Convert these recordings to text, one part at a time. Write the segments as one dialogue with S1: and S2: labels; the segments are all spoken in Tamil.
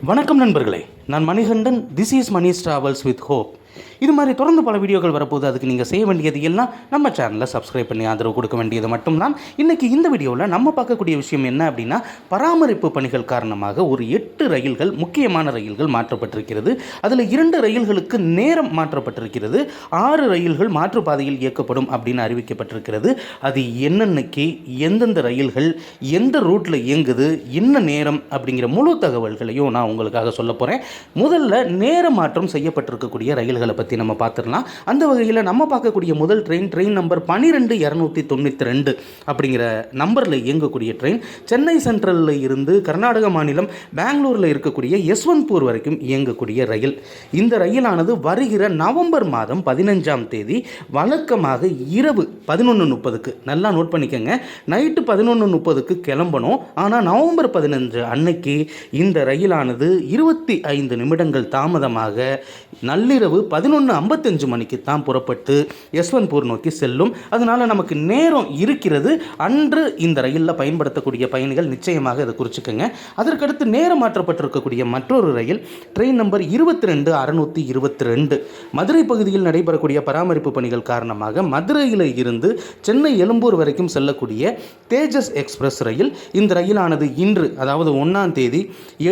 S1: வணக்கம் நண்பர்களே, நான் Manikandan. This is Mani's travels with hope. இது மாதிரி தொடர்ந்து பல வீடியோக்கள் வரப்போது. அதுக்கு நீங்கள் செய்ய வேண்டியது எல்லாம் நம்ம சேனலை சப்ஸ்கிரைப் பண்ணி ஆதரவு கொடுக்க வேண்டியது மட்டும்தான். இன்றைக்கி இந்த வீடியோவில் நம்ம பார்க்கக்கூடிய விஷயம் என்ன அப்படின்னா, பராமரிப்பு பணிகள் காரணமாக ஒரு 8 ரயில்கள், முக்கியமான ரயில்கள் மாற்றப்பட்டிருக்கிறது. அதில் 2 ரயில்களுக்கு நேரம் மாற்றப்பட்டிருக்கிறது. 6 ரயில்கள் மாற்றுப்பாதையில் இயக்கப்படும் அப்படின்னு அறிவிக்கப்பட்டிருக்கிறது. அது என்னென்னக்கு, எந்தெந்த ரயில்கள் எந்த ரூட்டில் இயங்குது, என்ன நேரம் அப்படிங்கிற முழு தகவல்களையும் நான் உங்களுக்காக சொல்ல போகிறேன். முதல்ல நேர மாற்றம் செய்யப்பட்டிருக்கக்கூடிய ரயில்களை பற்றி நம்ம பார்த்துடலாம். அந்த வகையில் நம்ம பார்க்கக்கூடிய முதல் ட்ரெயின் நம்பர் 12292 அப்படிங்கிற நம்பரில் இயங்கக்கூடிய ட்ரெயின் சென்னை சென்ட்ரலில் இருந்து கர்நாடக மாநிலம் பெங்களூரில் இருக்கக்கூடிய யஸ்வந்த்பூர் வரைக்கும் இயங்கக்கூடிய ரயில். இந்த ரயிலானது வருகிற நவம்பர் மாதம் 15ஆம் தேதி வழக்கமாக இரவு 11:30க்கு, நல்லா நோட் பண்ணிக்கோங்க, நைட்டு 11:30க்கு கிளம்பணும். ஆனால் நவம்பர் 15 அன்னைக்கு இந்த ரயிலானது 25 நிமிடங்கள் தாமதமாக நள்ளிரவு 11:55 மணிக்கு தான் புறப்பட்டு யஸ்வந்த்பூர் நோக்கி செல்லும். அதனால் நமக்கு நேரம் இருக்கிறது. அன்று இந்த ரயிலில் பயன்படுத்தக்கூடிய பயணிகள் நிச்சயமாக இதை குறிச்சுக்கோங்க. அதற்கடுத்து நேரம் மாற்றப்பட்டிருக்கக்கூடிய மற்றொரு ரயில் ட்ரெயின் நம்பர் 22622 மதுரை பகுதியில் நடைபெறக்கூடிய பராமரிப்பு பணிகள் காரணமாக மதுரையில் இருந்து சென்னை எழும்பூர் வரைக்கும் செல்லக்கூடிய தேஜஸ் எக்ஸ்பிரஸ் ரயில். இந்த ரயிலானது இன்று, அதாவது 1ஆம் தேதி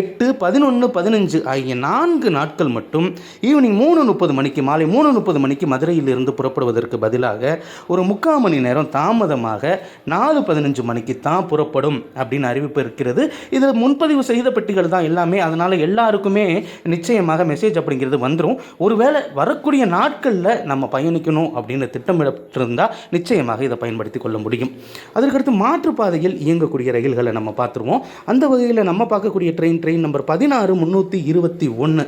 S1: 8, 11, 15 ஆகிய 4 நாட்கள் மட்டும் ஈவினிங் 3:30 மணிக்கு, மாலை 3:30 மணிக்கு மதுரையில் இருந்து புறப்படுவதற்கு பதிலாக ஒரு 3/4 மணி நேரம் தாமதமாக 4:15 மணிக்கு தான் புறப்படும் அப்படின்னு அறிவிப்பு இருக்கிறது. இது முன்பதிவு செய்த பெட்டிகள் தான் எல்லாமே. அதனால் எல்லாருக்குமே நிச்சயமாக மெசேஜ் அப்படிங்கிறது வந்துடும். ஒருவேளை வரக்கூடிய நாட்களில் நம்ம பயணிக்கணும் அப்படின்னு திட்டமிட்டிருந்தால் நிச்சயமாக இதை பயன்படுத்தி கொள்ள முடியும். அதற்கடுத்து மாற்றுப்பாதையில் இயங்கக்கூடிய ரயில்களை நம்ம பார்த்துருவோம். அந்த வகையில் நம்ம பார்க்கக்கூடிய ட்ரெயின் நம்பர் 16321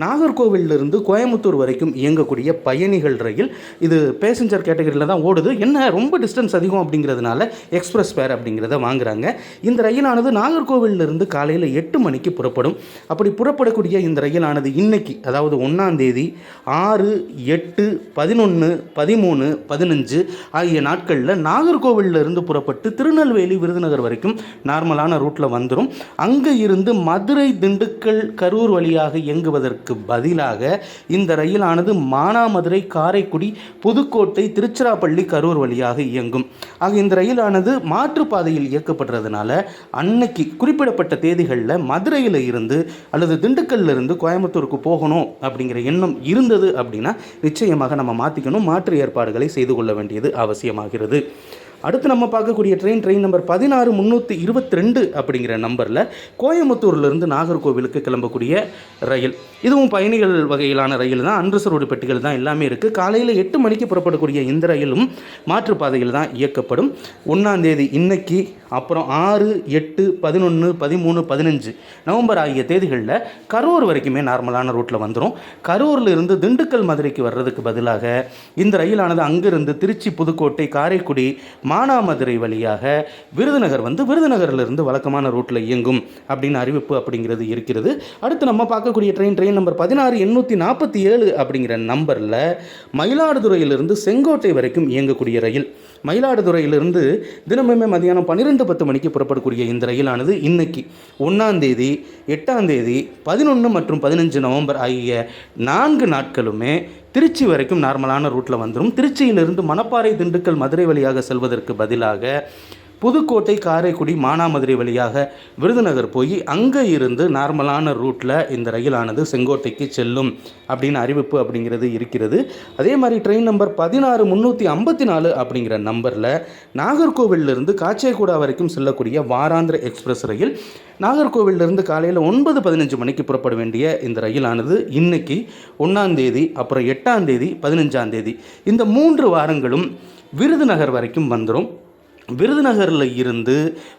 S1: நாகர்கோவிலிருந்து கோயம்புத்தூர் வரைக்கும் இயங்கக்கூடிய பயணிகள் ரயில். இது பேசஞ்சர் கேட்டகரியில் தான் ஓடுது. என்ன ரொம்ப டிஸ்டன்ஸ் அதிகம் அப்படிங்கிறதுனால எக்ஸ்பிரஸ் ஃபேர் அப்படிங்கிறத வாங்குறாங்க. இந்த ரயிலானது நாகர்கோவிலிருந்து காலையில் 8 மணிக்கு புறப்படும். அப்படி புறப்படக்கூடிய இந்த ரயிலானது இன்னைக்கு, அதாவது 1ஆம் தேதி 6, 8, 11, 13, 15 ஆகிய நாட்களில் நாகர்கோவிலிருந்து புறப்பட்டு திருநெல்வேலி, விருதுநகர் வரைக்கும் நார்மலான ரூட்டில் வந்துடும். அங்கே இருந்து மதுரை, திண்டுக்கல், கரூர் வழியாக இயங்குவதற்கு பதிலாக இந்த ரயிலானது மானாமதுரை, காரைக்குடி, புதுக்கோட்டை, திருச்சிராப்பள்ளி, கரூர் வழியாக இயங்கும். ஆக இந்த ரயிலானது மாற்றுப்பாதையில் இயக்கப்படுறதுனால அன்னைக்கு குறிப்பிடப்பட்ட தேதிகளில் மதுரையில் இருந்து அல்லது திண்டுக்கல்ல இருந்து கோயம்புத்தூருக்கு போகணும் அப்படிங்கிற எண்ணம் இருந்தது அப்படின்னா நிச்சயமாக நம்ம மாற்றிக்கணும், மாற்று ஏற்பாடுகளை செய்து கொள்ள வேண்டியது அவசியமாகிறது. அடுத்து நம்ம பார்க்கக்கூடிய ட்ரெயின் நம்பர் 16322 அப்படிங்கிற நம்பரில் கோயம்புத்தூர்லேருந்து நாகர்கோவிலுக்கு கிளம்பக்கூடிய ரயில். இதுவும் பயணிகள் வகையிலான ரயில் தான். அன்ரிசர்வ்டு பெட்டிகள் தான் எல்லாமே இருக்குது. காலையில் 8 மணிக்கு புறப்படக்கூடிய இந்த ரயிலும் மாற்றுப்பாதையில் தான் இயக்கப்படும். 1ஆம் தேதி இன்னைக்கு, அப்புறம் 6, 8, 11, 13, 15 நவம்பர் ஆகிய தேதிகளில் கரூர் வரைக்குமே நார்மலான ரூட்டில் வந்துடும். கரூரில் இருந்து திண்டுக்கல், மதுரைக்கு வர்றதுக்கு பதிலாக இந்த ரயிலானது அங்கிருந்து திருச்சி, புதுக்கோட்டை, காரைக்குடி, மானாமதுரை வழியாக விருதுநகர் வந்து விருதுநகரிலிருந்து வழக்கமான ரூட்டில் இயங்கும் அப்படின்னு அறிவிப்பு அப்படிங்கிறது இருக்கிறது. அடுத்து நம்ம பார்க்கக்கூடிய ட்ரெயின் நம்பர் 16847 அப்படிங்கிற நம்பரில் மயிலாடுதுறையிலிருந்து செங்கோட்டை வரைக்கும் இயங்கக்கூடிய ரயில். மயிலாடுதுறையிலிருந்து தினமுமே மதியானம் 12:10 மணிக்கு புறப்படக்கூடிய இந்த ரயிலானது இன்னைக்கு 1ஆம் தேதி, 8ஆம் தேதி, 11 மற்றும் 15 நவம்பர் ஆகிய 4 நாட்களுமே திருச்சி வரைக்கும் நார்மலான ரூட்டில் வந்துடும். திருச்சியிலிருந்து மணப்பாறை, திண்டுக்கல், மதுரை வழியாக செல்வதற்கு பதிலாக புதுக்கோட்டை, காரைக்குடி, மானாமதுரை வழியாக விருதுநகர் போய் அங்கே இருந்து நார்மலான ரூட்டில் இந்த ரயிலானது செங்கோட்டைக்கு செல்லும் அப்படின்னு அறிவிப்பு அப்படிங்கிறது இருக்கிறது. அதே மாதிரி ட்ரெயின் நம்பர் 16354 அப்படிங்கிற நம்பரில் நாகர்கோவிலிருந்து காச்சேகூடா வரைக்கும் செல்லக்கூடிய வாராந்திர எக்ஸ்பிரஸ் ரயில். நாகர்கோவிலிருந்து காலையில் 9:15 மணிக்கு புறப்பட வேண்டிய இந்த ரயிலானது இன்னைக்கு 1ஆம் தேதி, அப்புறம் 8ஆம் தேதி, 15ஆம் தேதி இந்த 3 வாரங்களும் விருதுநகர் வரைக்கும் வந்துடும். விருதுநகரில் இருந்து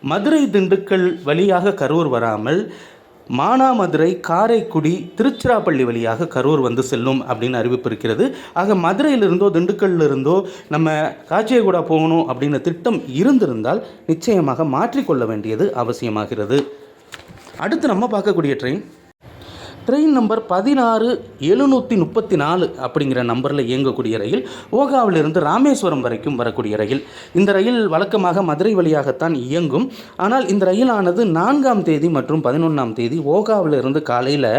S1: மதுரை, திண்டுக்கல் வழியாக கரூர் வராமல் மானாமதுரை, காரைக்குடி, திருச்சிராப்பள்ளி வழியாக கரூர் வந்து செல்லும் அப்படின்னு அறிவிப்பு இருக்கிறது. ஆக மதுரையிலிருந்தோ திண்டுக்கல்லிருந்தோ நம்ம காச்சேகூடா போகணும் அப்படின்னு திட்டம் இருந்திருந்தால் நிச்சயமாக மாற்றிக்கொள்ள வேண்டியது அவசியமாகிறது. அடுத்து நம்ம பார்க்கக்கூடிய ட்ரெயின் ட்ரெயின் நம்பர் 16734 அப்படிங்கிற நம்பரில் இயங்கக்கூடிய ரயில் ஓகாவிலிருந்து ராமேஸ்வரம் வரைக்கும் வரக்கூடிய ரயில். இந்த ரயில் வழக்கமாக மதுரை வழியாகத்தான் இயங்கும். ஆனால் இந்த ரயிலானது 4ஆம் தேதி மற்றும் 11ஆம் தேதி ஓகாவிலிருந்து காலையில்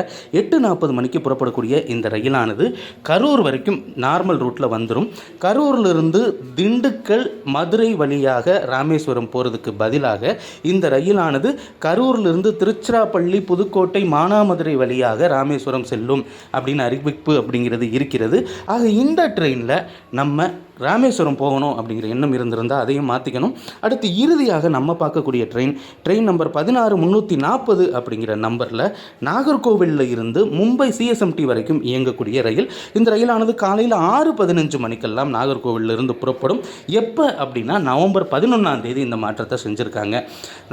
S1: 8:40 மணிக்கு புறப்படக்கூடிய இந்த ரயிலானது கரூர் வரைக்கும் நார்மல் ரூட்டில் வந்துடும். கரூரிலிருந்து திண்டுக்கல் மதுரை வழியாக ராமேஸ்வரம் போகிறதுக்கு பதிலாக இந்த ரயிலானது கரூரிலிருந்து திருச்சிராப்பள்ளி புதுக்கோட்டை மானாமதுரை வழியாக ராமேஸ்வரம் செல்லும் அப்படின்னு அறிவிப்பு அப்படிங்கிறது இருக்கிறது. ஆக இந்த ட்ரெயினில் நம்ம ராமேஸ்வரம் போகணும் அப்படிங்கிற எண்ணம் இருந்திருந்தால் அதையும் மாற்றிக்கணும். அடுத்து இறுதியாக நம்ம பார்க்கக்கூடிய ட்ரெயின் நம்பர் 16340 அப்படிங்கிற நம்பரில் நாகர்கோவிலில் இருந்து மும்பை சிஎஸ்எம்டி வரைக்கும் இயங்கக்கூடிய ரயில். இந்த ரயிலானது காலையில் 6:15 மணிக்கெல்லாம் நாகர்கோவிலில் இருந்து புறப்படும். எப்போ அப்படின்னா நவம்பர் 11ஆம் தேதி இந்த மாற்றத்தை செஞ்சுருக்காங்க.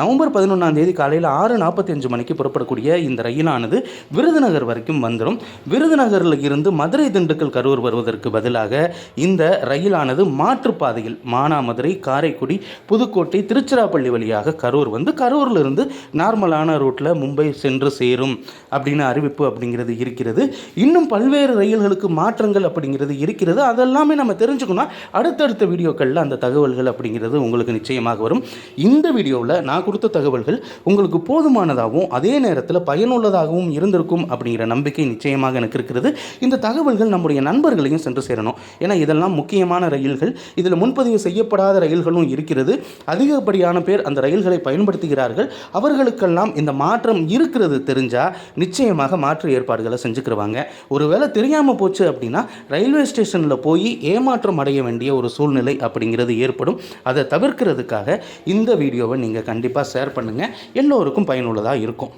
S1: நவம்பர் 11ஆம் தேதி காலையில் 6:45 மணிக்கு புறப்படக்கூடிய இந்த ரயிலானது விருதுநகர் வரைக்கும் வந்துடும். விருதுநகரில் இருந்து மதுரை திண்டுக்கல் கரூர் வருவதற்கு பதிலாக இந்த ரயில் ஆனது மாற்றுப்பாதையில் மானாமதுரை காரைக்குடி புதுக்கோட்டை திருச்சிராப்பள்ளி வழியாக கரூர் வந்து கரூரிலிருந்து நார்மலான ரூட்டில் மும்பை சென்று சேரும் அப்படின்னு அறிவிப்பு அப்படிங்கிறது இருக்கிறது. இன்னும் பல்வேறு ரயில்களுக்கு மாற்றங்கள் அப்படிங்கிறது இருக்கிறது. அதெல்லாமே நம்ம தெரிஞ்சுக்கணும். அடுத்தடுத்த வீடியோக்களில் அந்த தகவல்கள் அப்படிங்கிறது உங்களுக்கு நிச்சயமாக வரும். இந்த வீடியோவில் நான் கொடுத்த தகவல்கள் உங்களுக்கு போதுமானதாகவும் அதே நேரத்தில் பயனுள்ளதாகவும் இருந்திருக்கும் அப்படிங்கிற நம்பிக்கை நிச்சயமாக எனக்கு இருக்கிறது. இந்த தகவல்கள் நம்முடைய நண்பர்களையும் சென்று சேரணும். ஏன்னா இதெல்லாம் முக்கியமான ரயில்கள். இதில் முன்பதிவு செய்யப்படாத ரயில்களும் இருக்கிறது. அதிகப்படியான பேர் அந்த ரயில்களை பயன்படுத்துகிறார்கள். அவர்களுக்கெல்லாம் இந்த மாற்றம் இருக்கிறது தெரிஞ்சா நிச்சயமாக மாற்று ஏற்பாடுகளை செஞ்சுக்கிடுவாங்க. ஒருவேளை தெரியாமல் போச்சு அப்படின்னா ரயில்வே ஸ்டேஷனில் போய் ஏமாற்றம் அடைய வேண்டிய ஒரு சூழ்நிலை அப்படிங்கிறது ஏற்படும். அதை தவிர்க்கிறதுக்காக இந்த வீடியோவை நீங்கள் கண்டிப்பாக ஷேர் பண்ணுங்கள். எல்லோருக்கும் பயனுள்ளதாக இருக்கும்.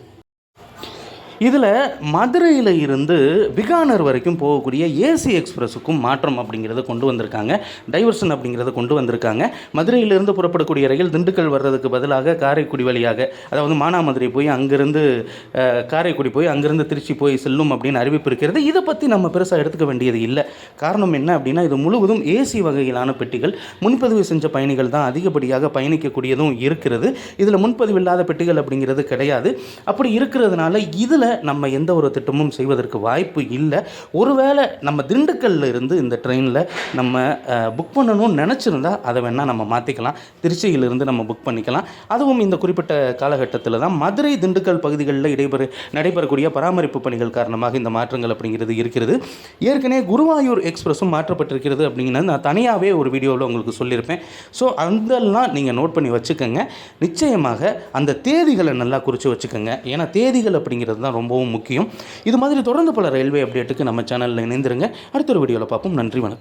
S1: இதில் மதுரையில் இருந்து பிகானர் வரைக்கும் போகக்கூடிய ஏசி எக்ஸ்பிரஸுக்கும் மாற்றம் அப்படிங்கிறத கொண்டு வந்திருக்காங்க. டைவர்ஷன் அப்படிங்கிறத கொண்டு வந்திருக்காங்க. மதுரையிலிருந்து புறப்படக்கூடிய ரயில் திண்டுக்கல் வர்றதுக்கு பதிலாக காரைக்குடி வழியாக, அதாவது மானாமதுரை போய் அங்கிருந்து காரைக்குடி போய் அங்கிருந்து திருச்சி போய் செல்லும் அப்படின்னு அறிவிப்பு இருக்கிறது. இதை பற்றி நம்ம பெருசாக எடுத்துக்க வேண்டியது இல்லை. காரணம் என்ன அப்படின்னா இது முழுவதும் ஏசி வகையிலான பெட்டிகள். முன்பதிவு செஞ்ச பயணிகள் தான் அதிகப்படியாக பயணிக்கக்கூடியதும் இருக்கிறது. இதில் முன்பதிவு இல்லாத பெட்டிகள் அப்படிங்கிறது கிடையாது. அப்படி இருக்கிறதுனால இதில் நம்ம எந்த ஒரு திட்டமும் செய்வதற்கு வாய்ப்பு இல்லை. ஒருவேளை நம்ம திண்டுக்கல்ல இருந்து இந்த ட்ரெயினில் நம்ம புக் பண்ணணும்னு நினச்சிருந்தா அதை வேணால் நம்ம மாற்றிக்கலாம். திருச்சியிலிருந்து நம்ம புக் பண்ணிக்கலாம். அதுவும் இந்த குறிப்பிட்ட காலகட்டத்தில் தான் மதுரை திண்டுக்கல் பகுதிகளில் நடைபெறக்கூடிய பராமரிப்பு பணிகள் காரணமாக இந்த மாற்றங்கள் அப்படிங்கிறது இருக்கிறது. ஏற்கனவே குருவாயூர் எக்ஸ்பிரஸும் மாற்றப்பட்டிருக்கிறது அப்படிங்கிறது நான் தனியாகவே ஒரு வீடியோவில் உங்களுக்கு சொல்லியிருப்பேன். ஸோ அதெல்லாம் நீங்கள் நோட் பண்ணி வச்சுக்கோங்க. நிச்சயமாக அந்த தேதிகளை நல்லா குறித்து வச்சுக்கோங்க. ஏன்னா தேதிகள் அப்படிங்கிறது தான் ரொம்பவும் முக்கியம். இது மாதிரி தொடர்ந்து பல ரயில்வே அப்டேட்டுக்கு நம்ம சேனலில் இணைந்திருங்க. அடுத்த ஒரு வீடியோவில் பார்ப்போம். நன்றி, வணக்கம்.